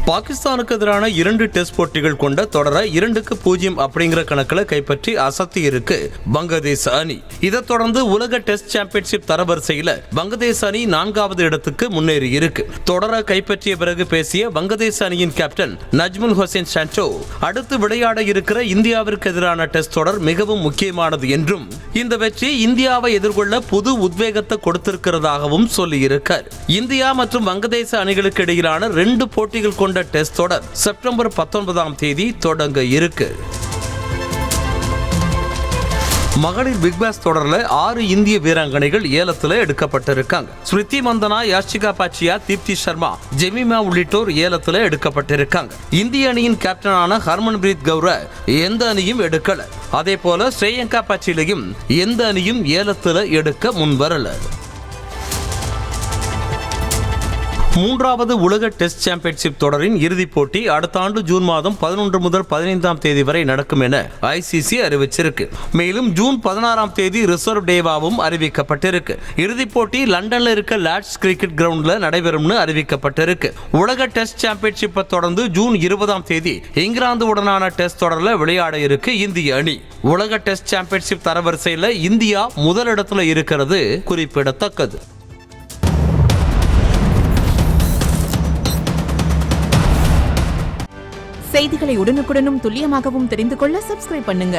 பாகிஸ்தானுக்கு எதிரான 2 டெஸ்ட் போட்டிகள் கொண்ட தொடர 2-0 அப்படிங்கிற கணக்கில் கைப்பற்றி அசத்தி இருக்கு வங்கதேச அணி. இதைத் தொடர்ந்து உலக டெஸ்ட் சாம்பியன்ஷிப் தரவரிசையில் வங்கதேச அணி 4வது இடத்துக்கு முன்னேறி இருக்கு. தொடர கைப்பற்றிய பிறகு பேசிய வங்கதேச அணியின் கேப்டன் நஜ்முல் ஹுசைன் சாண்டோ, அடுத்து விளையாட இருக்கிற இந்தியாவிற்கு எதிரான டெஸ்ட் தொடர் மிகவும் முக்கியமானது என்றும், இந்த வெற்றி இந்தியாவை எதிர்கொள்ள புது உத்வேகத்தை கொடுத்திருக்கிறதாகவும் சொல்லியிருக்கார். இந்தியா மற்றும் வங்கதேச அணிகளுக்கு இடையிலான 2 போட்டிகள் கொண்ட டெஸ்ட் தொடர் செப்டம்பர் 19ஆம் தேதி தொடங்க இருக்கு. மகளிர் பிக் பாஸ் தொடர்ல 6 இந்திய வீராங்கனைகள் ஏலத்தில் எடுக்கப்பட்டிருக்காங்க. ஸ்மிருதி மந்தனா, யாஷிகா பாச்சியா, தீப்தி சர்மா, ஜெமிமா உள்ளிட்டோர் ஏலத்தில் எடுக்கப்பட்டிருக்காங்க. இந்திய அணியின் கேப்டனான ஹர்மன்பிரீத் கௌர எந்த அணியும் எடுக்கல. அதே போல ஸ்ரேயங்கா பாச்சிலையும் எந்த அணியும் ஏலத்தில் எடுக்க முன்வரல. 3வது உலக டெஸ்ட் சாம்பியன்ஷிப் தொடரின் இறுதிப் போட்டி அடுத்த ஆண்டு ஜூன் மாதம் 11 முதல் 15ஆம் தேதி வரை நடக்கும் என ஐசிசி அறிவிச்சிருக்கு. மேலும் ஜூன் 16ஆம் தேதி ரிசர்வ் டேவாவும் அறிவிக்கப்பட்டிருக்கு. இறுதிப் போட்டி லண்டன்ல இருக்க லார்ட்ஸ் கிரிக்கெட் கிரவுண்ட்ல நடைபெறும்னு அறிவிக்கப்பட்டிருக்கு. உலக டெஸ்ட் சாம்பியன்ஷிப்பை தொடர்ந்து ஜூன் 20ஆம் தேதி இங்கிலாந்து உடனான டெஸ்ட் தொடர்ல விளையாட இருக்கு இந்திய அணி. உலக டெஸ்ட் சாம்பியன்ஷிப் தரவரிசையில் இந்தியா முதலிடத்துல இருக்கிறது குறிப்பிடத்தக்கது. செய்திகளை உடனுக்குடனும் துல்லியமாகவும் தெரிந்து கொள்ள சப்ஸ்கிரைப் பண்ணுங்க.